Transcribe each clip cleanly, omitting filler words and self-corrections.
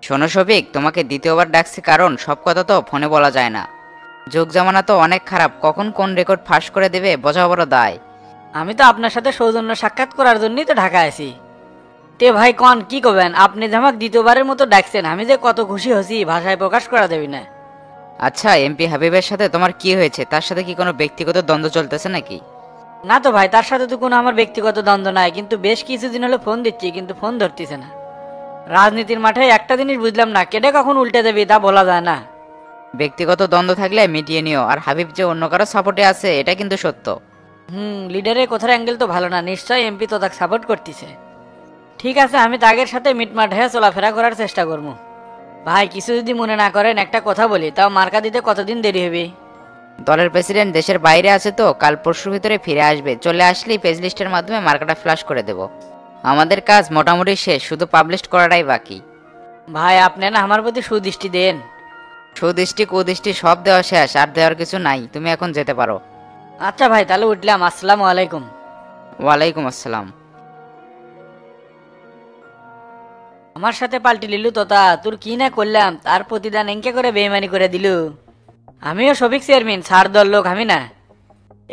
শোনো শফিক, তোমাকে দ্বিতীয়বার ডাকছি কারণ সব কথা তো ফোনে বলা যায় না। যুগ জামানা তো অনেক খারাপ, কখন কোন রেকর্ড ফাঁস করে দেবে বোঝা বড় দায়। আমি তো আপনার সাথে সৌজন্য সাক্ষাৎ করার জন্যই তো ঢাকা আছি। তে ভাই কন কি করবেন, আপনি যে আমাকে দ্বিতীয়বারের মতো ডাকছেন আমি যে কত খুশি হছি ভাষায় প্রকাশ করা দেবি না। আচ্ছা, এমপি হাবিবের সাথে তোমার কি হয়েছে? তার সাথে কি কোনো ব্যক্তিগত দ্বন্দ্ব চলতেছে নাকি? না তো ভাই, তার সাথে তো কোনো আমার ব্যক্তিগত দ্বন্দ্ব নাই, কিন্তু বেশ কিছুদিন হলো ফোন দিচ্ছি কিন্তু ফোন ধরতেছে না। রাজনীতির মাঠে একটা জিনিস বুঝলাম না, কেটে কখন উল্টে দেবে তা বলা যায় না। ব্যক্তিগত দ্বন্দ্ব থাকলে মিটিয়ে নিও। আর হাবিব যে অন্য কারো সাপোর্টে আছে এটা কিন্তু সত্য। লিডারের কথার অ্যাঙ্গেল তো ভালো না, নিশ্চয়ই এমপি তো তাকে সাপোর্ট করতেছে। ঠিক আছে, আমি তাগের সাথে মিটমাট হয়ে চলাফেরা করার চেষ্টা করবো। ভাই কিছু যদি মনে না করেন একটা কথা বলি, তাও মার্কা দিতে কতদিন দেরি হবে? দলের প্রেসিডেন্ট দেশের বাইরে আছে তো কাল পরশুর ভিতরে ফিরে আসবে। চলে আসলেই পেজ লিস্টের মাধ্যমে মার্কাটা ফ্ল্যাশ করে দেব। আমাদের কাজ মোটামুটি শেষ, শুধু পাবলিশ করাটাই বাকি। ভাই আপনি না আমার প্রতি সুদৃষ্টি দেন। সুদৃষ্টি কুদৃষ্টি সব দেওয়া শেষ, আর দেওয়ার কিছু নাই। তুমি এখন যেতে পারো। আচ্ছা ভাই, তাহলে উঠলাম। আসসালামু আলাইকুম। ওয়ালাইকুম আসসালাম। আমার সাথে পাল্টি লিলু তোতা, তোর কি না করলাম তার প্রতিদান এঙ্কে করে বেইমানি করে দিলু। আমিও সবিক চেয়ারম্যান, ছাড় দল লোক আমি না।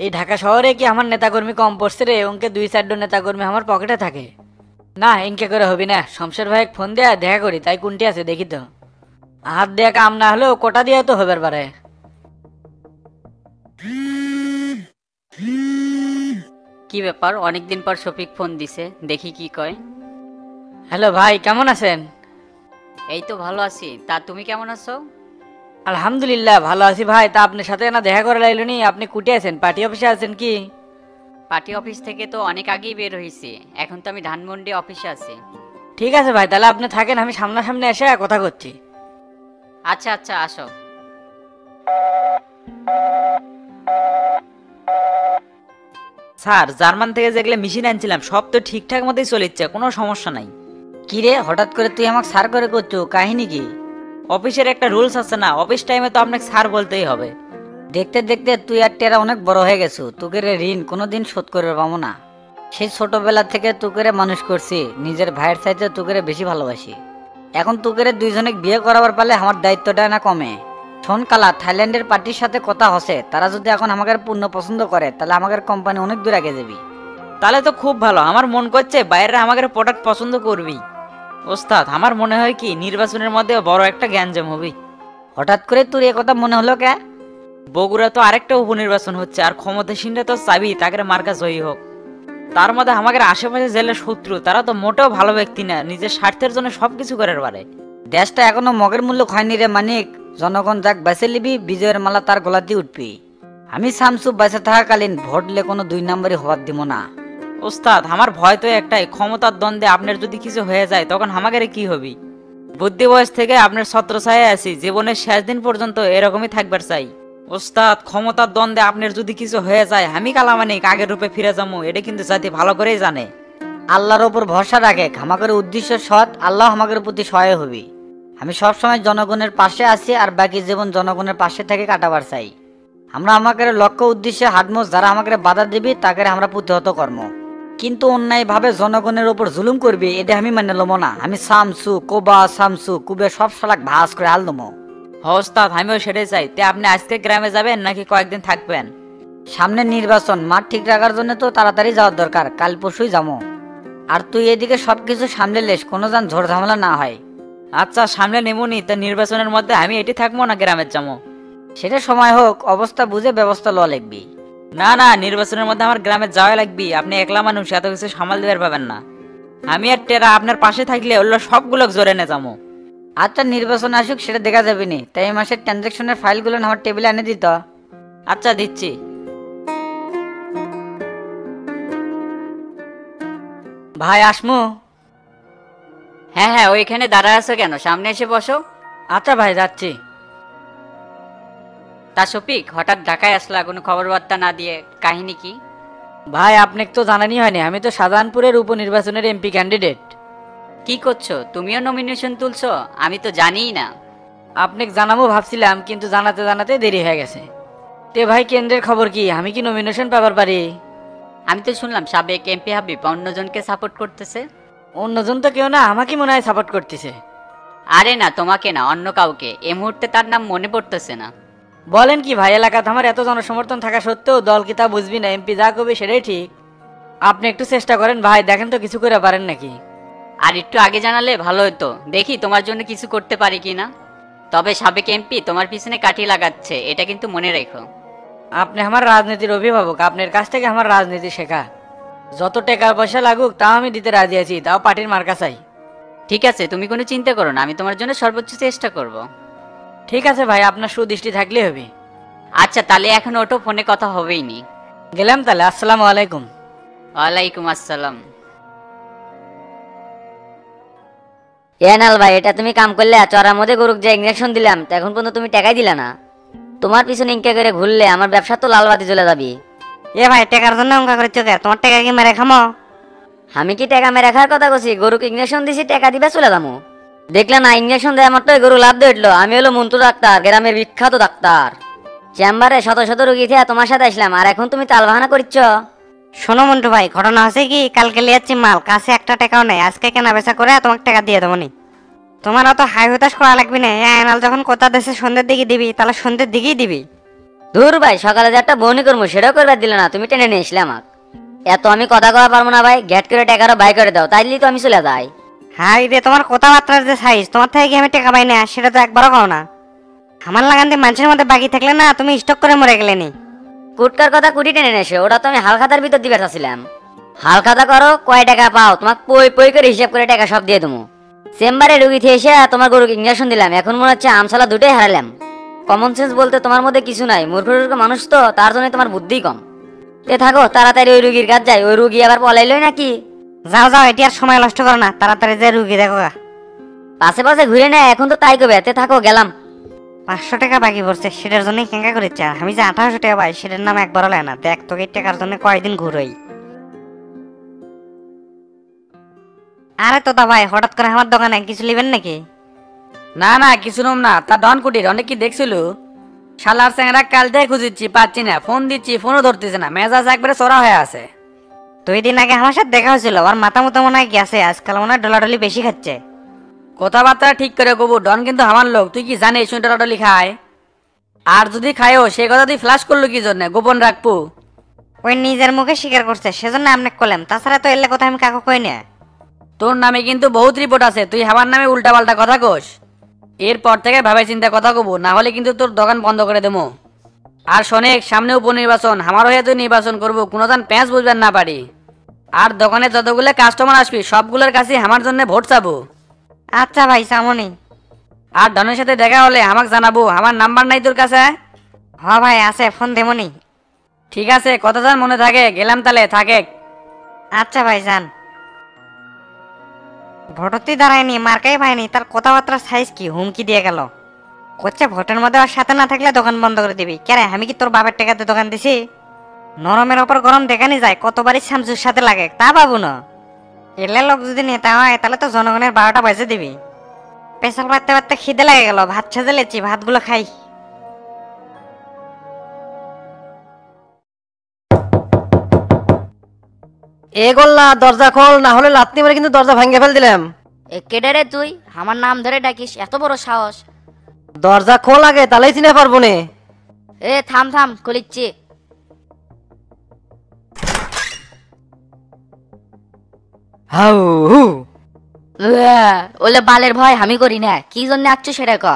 এই ঢাকা শহরে কি আমার নেতাকর্মী কম পড়ছে রে? ওকে 2-4 নেতাকর্মী আমার পকেটে থাকে। না এঙ্কে করে হবি না, শমশের ভাই ফোন দেয়া দেখা করি, তাই কোনটি আছে দেখি তো। হাত দেয়া কাম না হলেও কোটা দিয়া তো হবার পারে। কি ব্যাপার, অনেকদিন পর শফিক ফোন দিছে, দেখি কি কয়। হ্যালো ভাই, কেমন আছেন? এই তো ভালো আছি, তা তুমি কেমন আছো? আলহামদুলিল্লাহ ভালো আছি ভাই। তা আপনার সাথে না দেখা করে লাইল নি, আপনি কুটে আছেন? পার্টি অফিসে আছেন কি? পার্টি অফিস থেকে তো অনেক আগেই বের হয়েছি, এখন তো আমি ধানমন্ডি অফিসে আছি। ঠিক আছে ভাই, তাহলে আপনি থাকেন, আমি সামনাসামনি এসে কথা করছি। আচ্ছা আচ্ছা, আসো। স্যার, জার্মান থেকে যেগুলো মেশিন আনছিলাম সব তো ঠিকঠাক মতোই চলিচ্ছে, কোনো সমস্যা নাই। কি রে হঠাৎ করে তুই আমাকে সার করে করছো, কাহিনী কি? অফিসের একটা রুলস আছে না, অফিস টাইমে তো আপনাকে স্যার বলতেই হবে। দেখতে দেখতে তুই আর টেরা অনেক বড় হয়ে গেছো, তোকে রে ঋণ কোনোদিন শোধ করে পাবো না। সেই ছোটবেলা থেকে তোকে রে মানুষ করছি, নিজের ভাইয়ের চাইতে তোকে রে বেশি ভালোবাসি। এখন তোকে রে দুইজনে বিয়ে করাবার পারলে আমার দায়িত্বটা না কমে। শোন কালা, থাইল্যান্ডের পার্টির সাথে কথা হসে, তারা যদি এখন আমাদের পূর্ণ পছন্দ করে তাহলে আমাদের কোম্পানি অনেক দূর আগে যাবি। তাহলে তো খুব ভালো, আমার মন করছে বাইরে আমাদের প্রোডাক্ট পছন্দ করবি। ওস্তাদ, আমার মনে হয় কি নির্বাচনের মধ্যে বড় একটা গ্যাঞ্জাম হবে। হঠাৎ করে তোর এ কথা মনে হলো কে? বগুড়া তো আরেকটা উপনির্বাচন হচ্ছে, আর ক্ষমতাসীনরা তো চাবি তাকে মার্কা জয়ী হোক। তার মধ্যে আমাদের আশেপাশে জেলের শত্রু, তারা তো মোটেও ভালো ব্যক্তি না, নিজের স্বার্থের জন্য সবকিছু করার পারে। দেশটা এখনো মগের মূল্য হয়নি রে মানিক। জনগণ যাক বেঁচে লিবি, বিজয়ের মালা তার গলা দিয়ে উঠবি। আমি শামসু বেঁচে থাকাকালীন ভোট দিলে কোনো 2 নম্বরই হওয়ার দিব না। ওস্তাদ, আমার ভয় তো একটাই, ক্ষমতার দ্বন্দ্বে আপনার যদি কিছু হয়ে যায় তখন আমাদের কি হবি? বুদ্ধি বয়স থেকে আপনার ছত্রছায়ায় আছি, জীবনের শেষ দিন পর্যন্ত এরকমই থাকবার চাই। ওস্তাদ, ক্ষমতার দ্বন্দ্বে আপনার যদি কিছু হয়ে যায় আমি কালামানিক আগের রূপে ফিরে যাবো, এটা কিন্তু জাতি ভালো করেই জানে। আল্লাহর ওপর ভরসা রাখে, আমাদের উদ্দেশ্য সৎ, আল্লাহ আমাদের প্রতি সহায় হবি। আমি সবসময় জনগণের পাশে আছি, আর বাকি জীবন জনগণের পাশে থেকে কাটাবার চাই। আমরা আমাদের লক্ষ্য উদ্দেশ্যে হাটমোস, যারা আমাদের বাধা দিবি তাকে আমরা প্রতিহত কর্ম, কিন্তু অন্যায়ভাবে জনগণের ওপর জুলুম করবি এটা আমি মানে লমো না। আমি শামসু কোবা শামসু কুবে সব শালাক ভাস করে হাল দমো। ওস্তাদ, আমিও সেটাই চাই। তে আপনি আজকে গ্রামে যাবেন নাকি কয়েকদিন থাকবেন? সামনে নির্বাচন, মাঠ ঠিক রাখার জন্য তো তাড়াতাড়ি যাওয়ার দরকার, কাল পরশুই যাবো। আর তুই এদিকে সবকিছু সামলে লেস, কোনো যেন ঝড় ঝামেলা না হয়। আচ্ছা, সামনে নেমুনি। তা নির্বাচনের মধ্যে আমি এটি থাকবো না গ্রামের যাবো? সেটা সময় হোক, অবস্থা বুঝে ব্যবস্থা লওয়া লিখবি। না না, নির্বাচনের মধ্যে আমার গ্রামে যাওয়া লাগবে। আপনি একলা মানুষ, এত কিছু সামাল দিবার পাবেন না। আমি আর টেরা আপনার পাশে থাকলে ওগুলো সবগুলো জোরে নে যাবো। আচ্ছা নির্বাচন আসুক, সেটা দেখা যাবে নি। তাই এই মাসের ট্রানজাকশনের ফাইলগুলো আমার টেবিলে এনে দিত। আচ্ছা, দিচ্ছি। ভাই আসমু? হ্যাঁ হ্যাঁ, ওইখানে দাঁড়ায় আছো কেন, সামনে এসে বসো। আচ্ছা ভাই, যাচ্ছি। তা শফিক, হঠাৎ ঢাকায় আসলা কোনো খবর বার্তা না দিয়ে, কাহিনী কি? ভাই আপনাকে তো জানানি হয়নি, আমি তো শাহজাহানপুরের উপনির্বাচনের এমপি ক্যান্ডিডেট। কি করছো, তুমিও নমিনেশন তুলছো? আমি তো জানিই না। আপনাকে জানাবো ভাবছিলাম, কিন্তু জানাতে জানাতে দেরি হয়ে গেছে। তে ভাই কেন্দ্রের খবর কি, আমি কি নমিনেশন পাবার পারি? আমি তো শুনলাম সাবেক এমপি হাবিব অন্যজনকে সাপোর্ট করতেছে। অন্যজন তো কেউ না, আমাকে মনে হয় সাপোর্ট করতেছে। আরে না, তোমাকে না, অন্য কাউকে। এই মুহূর্তে তার নাম মনে পড়তেছে না। বলেন কি ভাই, এলাকাতে আমার এত জনসমর্থন থাকা সত্ত্বেও দল কি তা বুঝবি না? এমপি যা করবে সেটাই ঠিক। আপনি একটু চেষ্টা করেন ভাই, দেখেন তো কিছু করে পারেন নাকি। আর একটু আগে জানালে ভালো হতো, দেখি তোমার জন্য কিছু করতে পারি কিনা। তবে সাবেক এমপি তোমার পিছনে কাঠি লাগাচ্ছে, এটা কিন্তু মনে রেখো। আপনি আমার রাজনীতির অভিভাবক, আপনার কাছ থেকে আমার রাজনীতি শেখা। যত টাকা পয়সা লাগুক তাও আমি দিতে রাজি আছি, তাও পার্টির মার্কা চাই। ঠিক আছে, তুমি কোনো চিন্তা করো না, আমি তোমার জন্য সর্বোচ্চ চেষ্টা করব। ঠিক আছে ভাই, আপনার সুদৃষ্টি থাকলে হবে। আচ্ছা তাহলে এখন ওটো, ফোনে কথা হবেই নি। গেলাম তাহলে, আসসালামু আলাইকুম। ওয়ালাইকুম আসসালাম। নাল ভাই, এটা তুমি কাম করলে চড়ার মধ্যে গরুক যে ইঞ্জেকশন দিলাম, তো এখন পর্যন্ত তুমি টাকাই দিলা না। তোমার পিছনে ইনকা করে ঘুরলে আমার ব্যবসা তো লালবাতি চলে যাবি। ভাই টাকার জন্য অঙ্কা করে চোখে, তোমার টাকা কি মেরে খামো? আমি কি টাকা মেরে রাখার কথা কছি? গরুকে ইঞ্জেকশন দিছি, টাকা দিবে চলে যাবো। দেখলে না, ইঞ্জেকশন দেওয়ার মতো গরু লাভ দিয়ে উঠলো। আমি হলো মন্টু ডাক্তার, গ্রামের বিখ্যাত ডাক্তার। চেম্বারে শত শত রুগী থেকে তোমার সাথে আসলাম, আর এখন তুমি তাল বাহানা করছ। শোনো মন্টু ভাই, ঘটনা হচ্ছে কি, কালকে লিয়াচ্ছি মাল, কাছে একটা টাকাও নেই। আজকে কেনা বেচা করে তোমাকে টাকা দিয়ে দেবো নি। তোমার অত হাই হতাশ করা লাগবে না। আয়নাল যখন কথা দেশে সন্ধ্যের দিকে দিবি, তাহলে সন্ধ্যের দিকেই দিবি। দূর ভাই, সকালে যে একটা বনি করবো সেটাও করবার দিলে না, তুমি টেনে নিয়ে আসলে আমাক। এত আমি কথা কওয়া পারবো না ভাই, গেট করে টাকারও বাই করে দাও, তাইলেই তো আমি চলে যাই। হাই রে, তোমার কথাবার্তার যে সাইজ, তোমার থেকে কি আমি টাকা পাই না সেটা তো একবারও কও না। আমার লাগান দিয়ে মানুষের মধ্যে বাকি থাকলে না, তুমি স্টক করে মরে গেলে নি। কুটকার কথা কুটি টেনে নেছে, ওটা তো আমি হালখাতার ভিতর দিবে চাচ্ছিলাম। হালখাতা করো, কয় টাকা পাও, তোমাকে পই পই করে হিসাব করে টাকা সব দিয়ে দেবো। চেম্বারে রুগী থেকে এসে তোমার গরুকে ইঞ্জেকশন দিলাম, এখন মনে হচ্ছে আমসালা দুটোই হারালাম। কমন সেন্স বলতে তোমার মধ্যে কিছু নাই, মূর্খ মানুষ তো, তার জন্য তোমার বুদ্ধি কম। থাকো, তাড়াতাড়ি ওই রুগীর কাজ যাই, ওই রুগী আবার পলাইলই নাকি। যাও যাও, এটি আর সময় নষ্ট করো না, তাড়াতাড়ি যে রুগী দেখো। পাশে পাশে ঘুরে নেয়, এখন তো তাই কবে। থাকো, গেলাম। 500 টাকা বাকি পড়ছে, সেটার জন্যই কেঙ্কা করেছে। আমি যে 1800 টাকা পাই, সেটার নাম একবারও লেয় না। দেখ তোকে এই টাকার জন্য কয়দিন ঘুরোই। আরে তোতা ভাই, হঠাৎ করে আমার দোকানে কিছু নেবেন নাকি? না না, কিছু নম না। তা ডন কুটির অনেক কি দেখছিল? শালার স্যাংরা কাল থেকে খুঁজিচ্ছি, পাচ্ছি না। ফোন দিচ্ছি, ফোনও ধরতেছে না। মেজাজ একবারে চড়া হয়ে আছে। 2 দিন আগে আমার সাথে দেখা হয়েছিল, ওর মাথা মতো মনে হয় গেছে। আজকাল মনে হয় ডলাডলি বেশি খাচ্ছে। কথাবার্তা ঠিক করে কবু, ডন কিন্তু আমার লোক। তুই কি জানিস শুনটা ডলি খায়? আর যদি খায়ও, সে কথা তুই ফ্লাশ করলো কি জন্য? গোপন রাখবো। ওই নিজের মুখে স্বীকার করছে, সেজন্য আপনাকে কইলাম। তাছাড়া তো এলে কথা আমি কাকু কই না। তোর নামে কিন্তু বহুত রিপোর্ট আছে, তুই আমার নামে উল্টা পাল্টা কথা কোস। এরপর থেকে ভাবে চিন্তা কথা কবু, না হলে কিন্তু তোর দোকান বন্ধ করে দেবো। আর শোনেক, সামনে উপনির্বাচন, আমার হয়ে তুই নির্বাচন করবো, কোনো দিন প্যাঁচ বুঝবেন না পারি। আর দোকানে যতগুলো কাস্টমার আসবি, সবগুলোর কাছে আমার জন্য ভোট চাবো। আচ্ছা ভাই, সামনি। আর ডনের সাথে দেখা হলে আমাকে জানাবো। আমার নাম্বার নাই তোর কাছে? হ ভাই আছে, ফোন দেমনি। ঠিক আছে, কথা যান মনে থাকে। গেলাম তাহলে, থাকে। আচ্ছা ভাই, যান। ভোটতেই দাঁড়ায়নি, মার্কাই পায়নি, তার কথাবার্তার সাইজ কি, হুমকি দিয়ে গেল। করছে ভোটের মধ্যে ওর সাথে না থাকলে দোকান বন্ধ করে দিবি। কেরে, আমি কি তোর বাবার টাকাতে দোকান দিছি? নরমের ওপর গরম দেখানি যায়, কতবারই শামসুর সাথে লাগে, তা পাবো না। এলে লোক যদি নেতা হয়, তাহলে তো জনগণের 12টা বাজে দিবি। পেশাল পারতে পারতে খিদে লাগে গেল, ভাত ছেজে লেছি, ভাতগুলো খাই। এ গোল্লা, দরজা খোল, না হলে লাত্তি মেরে কিন্তু দরজা ভাঙে ফেল দিলাম। কেডে রে তুই, আমার নাম ধরে ডাকিস, এত বড় সাহস? দরজা খোল আগে, তাহলেই চিনে পারবো নে। থাম থাম, খুলিচ্ছি। হাউ হু। ওলে বালের ভয় আমি করি না, কি জন্য আসছো সেটা ক।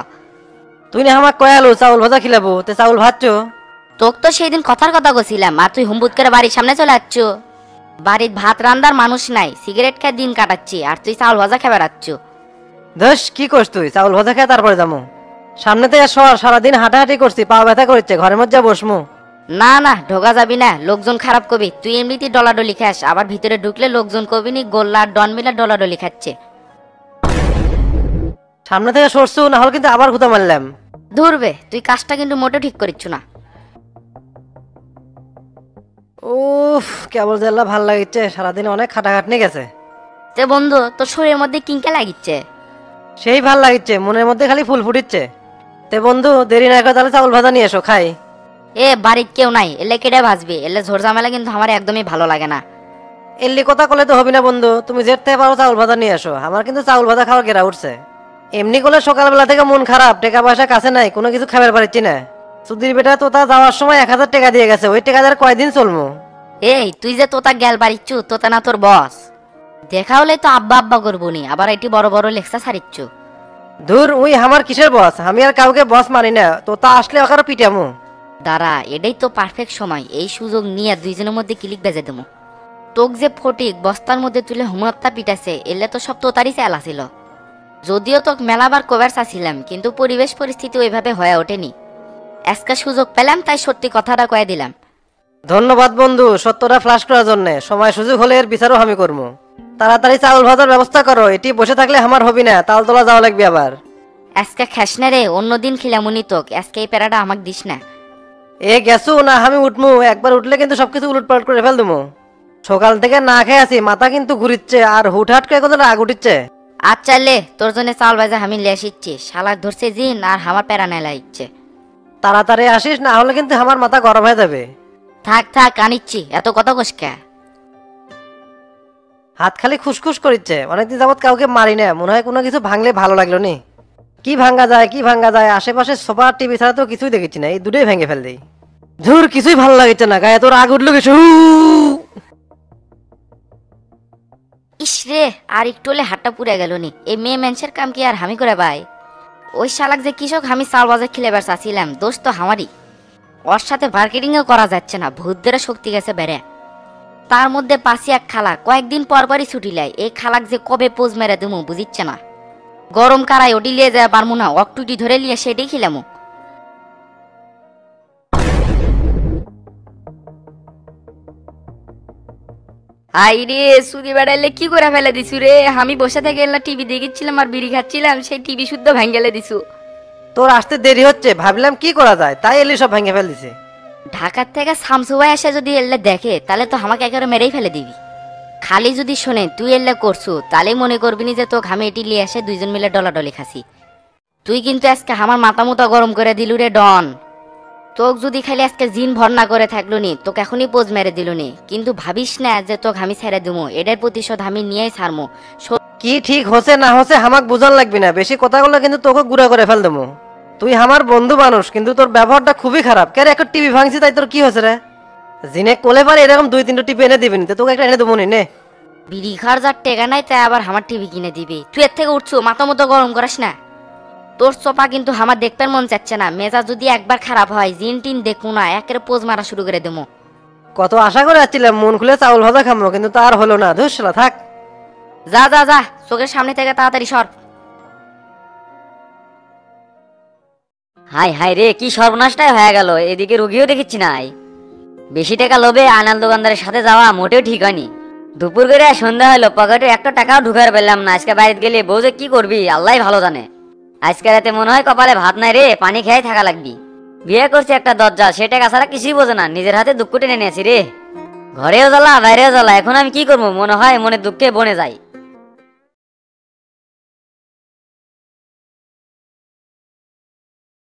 তুই না আমাকে কয়ালো চাউল ভাজা খিলাবো, তে চাউল ভাজছো? তোকে তো সেই দিন কথার কথা কছিলাম, আর তুই হুম্বুত করে বাড়ির সামনে চলে আসছ। বাড়ির ভাত রান্দার মানুষ নাই, সিগারেট খেয়ে দিন কাটাচ্ছি, আর তুই চাউল ভাজা খেয়ে বেড়াচ্ছ। দোষ কি করছ তুই? চাউল ভাজা খেয়ে তারপরে যাবো। সামনেতে সর, সারাদিন হাঁটাহাঁটি করছি, পা ব্যথা করছে, ঘরের মধ্যে বসমু। না না, ঢোকা যাবি না, লোকজন খারাপ কবি। তুই এমনিতেই ডলাডলি খাস, আবার ভিতরে ঢুকলে লোকজন কবি নি গোল্লা আর ডন মিলা ডলাডলি খাচ্ছে। সামনে থেকে সরছু, না হলে কিন্তু আবার ঘুতা মারলাম। ধরবে, তুই কাজটা কিন্তু মোটেও ঠিক করিচ্ছ না। উফ, কেবল জেলা ভাল লাগিচ্ছে, সারাদিন অনেক খাটাখাটনি গেছে। তে বন্ধু, তোর শরীরের মধ্যে কিংকে লাগিচ্ছে? সেই ভাল লাগিচ্ছে, মনের মধ্যে খালি ফুল ফুটিচ্ছে। তে বন্ধু, দেরি না করে তাহলে চাউল ভাজা নিয়ে এসো, খাই। বাড়ির কেউ নাই, এলে কেটে ভাজবি। এলে ঝোর ঝামেলা কিন্তু আমার একদমই ভালো লাগে না। এল্লি কথা কলে তো হবি না বন্ধু, তুমি যেতে পারো চাউল ভাজা নিয়ে এসো। আমার কিন্তু চাউল ভাজা খাওয়ার গেরা উঠছে। এমনি করলে সকালবেলা থেকে মন খারাপ, টাকা পয়সা কাছে নাই, কোনো কিছু খাবার পারছি না। সুধীর বেটা তোতা যাওয়ার সময় 1000 টাকা দিয়ে গেছে, ওই টাকা দিয়ে কয়দিন চলবো? এই তুই যে তোতা গেল বাড়িচ্ছু, তোতা না তোর বস। দেখা হলে তো আব্বা আব্বা করবো নি, আবার এটি বড় বড় লেখা ছাড়িচ্ছু। ধুর, উই আমার কিসের বস? আমি আর কাউকে বস মানি না, তোতা আসলে ওখানে পিটামু। দাঁড়া, এটাই তো পারফেক্ট সময়, এই সুযোগ নিয়ে দুইজনের মধ্যে ক্লিক বেজে দেবো। তোক যে ফটিক বস্তার মধ্যে তুলে হুমত্তা পিটাছে, এলে তো সব তোতারই চেলা ছিল। যদিও তোক মেলাবার কভার চাচ্ছিলাম, কিন্তু পরিবেশ পরিস্থিতি ওইভাবে হয়ে ওঠেনি। আজকে সুযোগ পেলাম, তাই সত্যি কথাটা কয়ে দিলাম। ধন্যবাদ বন্ধু সত্যটা ফ্লাশ করার জন্য। সময় সুযোগ হলে এর বিচারও আমি করবো। তাড়াতাড়ি চাউল ভাজার ব্যবস্থা করো, এটি বসে থাকলে আমার হবি না, তালতলা যাওয়া লাগবে আবার। আজকে খাস না রে, অন্যদিন খিলামুনি তোক, আজকে এই প্যারাটা আমাকে দিস না। এ গেছু না, আমি উঠমু, একবার উঠলে কিন্তু সবকিছু উলটপালট করে ফেল দেবো। সকাল থেকে না খেয়ে আছি, মাথা কিন্তু ঘুরিচ্ছে, আর হুটহাট করে কত রাগ উঠিচ্ছে। আচ্ছা লে, তোর জন্য চাল বাজা আমি লেসিচ্ছি, শালাক ধরছে জিন আর আমার প্যারা নেলা ইচ্ছে। তাড়াতাড়ি আসিস, না হলে কিন্তু আমার মাথা গরম হয়ে যাবে। থাক থাক, আনিচ্ছি, এত কথা কসকা। হাত খালি খুসখুস করিচ্ছে, অনেকদিন যাবত কাউকে মারি না, মনে হয় কোনো কিছু ভাঙলে ভালো লাগলো নি। কি ভাঙ্গা যায়, কি ভাঙ্গা যায়, আশেপাশে সোফা টিভি ছাড়া তো কিছুই দেখেছি না, এই দুটোই ভেঙে ফেল দিই। ধুর, কিছুই ভালো লাগছে না, গায়ে তোর আগ উঠলো কিছু। ইস রে, আর একটু হলে হাতটা পুড়ে গেল নি। এই মেয়ে মানুষের কাম কি আর আমি করে ভাই? ওই শালাক যে কৃষক আমি চাল বাজার খেলেবার চাচ্ছিলাম, দোষ তো আমারই। ওর সাথে মার্কেটিংও করা যাচ্ছে না, ভূতদের শক্তি গেছে বেড়ে। তার মধ্যে পাশে এক খালা কয়েকদিন পর পরই ছুটি লাই, এই খালাক যে কবে পোজ মেরে দেবো বুঝিচ্ছে না। গরম কারাই ওটি লিয়ে যায় পারবো না, অকটুটি ধরে লিয়ে সেটাই খিলামো। আই রে, সুদি বেড়াইলে কি করে ফেলে দিছু রে? আমি বসে থেকে এলা টিভি দেখেছিলাম আর বিড়ি খাচ্ছিলাম, সেই টিভি শুদ্ধ ভেঙ্গেলে দিছু। তোর আসতে দেরি হচ্ছে, ভাবলাম কি করা যায়, তাই এলি সব ভেঙে ফেল দিছে। ঢাকার থেকে শামসু ভাই এসে যদি এলে দেখে, তাহলে তো আমাকে একেবারে মেরেই ফেলে দিবি। খালি যদি শোনে তুই এলে করছু, তাহলেই মনে করবি নি যে তোকে আমি এটি লিয়ে এসে দুইজন মিলে ডলাডলি খাসি। তুই কিন্তু আজকে আমার মাথা মুতা গরম করে দিলু রে ডন। তোক যদি খালি আজকে জিন ভর্না করে থাকলো নি, তোকে এখনই পোজ মেরে দিল নি, কিন্তু ভাবিস না যে তোকে আমি ছেড়ে দেবো, এটার প্রতিশোধ আমি নিয়েই ছাড়মো। কি ঠিক হচ্ছে না হচ্ছে আমাকে বোঝান লাগবে না, বেশি কথাগুলো কিন্তু তোকে গুঁড়া করে ফেল দেবো। তুই আমার বন্ধু মানুষ, কিন্তু তোর ব্যবহারটা খুবই খারাপ। কে একটা টিভি ভাঙছি, তাই তোর কি হচ্ছে রে? জিনে কোলে পারে এরকম 2-3টা টিভি এনে দিবি, তোকে একটা এনে দেবো নে। বিড়ি খাওয়ার যার টেকা নাই, তাই আবার আমার টিভি কিনে দিবি? তুই এর থেকে উঠছু, মাথা মতো গরম করাস না। তোর চোপা কিন্তু আমার দেখতে মন চাচ্ছে না, মেজা যদি একবার খারাপ হয় জিন টিন দেখবো না, একের পোজ মারা শুরু করে দেবো। কত আশা করে যাচ্ছিলাম মন খুলে চাউল ভাজা খামো, কিন্তু তার হলো না। ধুসলা থাক। যা যা যা, চোখের সামনে থেকে তাড়াতাড়ি সর। হাই হাই রে, কি সর্বনাশটাই হয়ে গেল, এদিকে রুগীও দেখিচ্ছি নাই। বেশি টাকা লোভে আনাল দোকানদারের সাথে যাওয়া মোটেও ঠিক হয়নি। দুপুর করে সন্ধ্যা হলো, পকেটে একটা টাকাও ঢুকার পেলাম না। আজকে বাড়িতে গেলে বউ যে কি করবি আল্লাহ ভালো জানে। আজকে রাতে মনে হয় কপালে ভাত নাই রে, পানি খেয়ে থাকা লাগবি। বিয়ে করছি একটা দরজা, সে টাকা ছাড়া কিছুই বোঝে না, নিজের হাতে দুঃখ টেনে নিয়েছি রে। ঘরেও জ্বালা বাইরেও জ্বালা, এখন আমি কি করবো? মনে হয় মনে দুঃখে বনে যাই।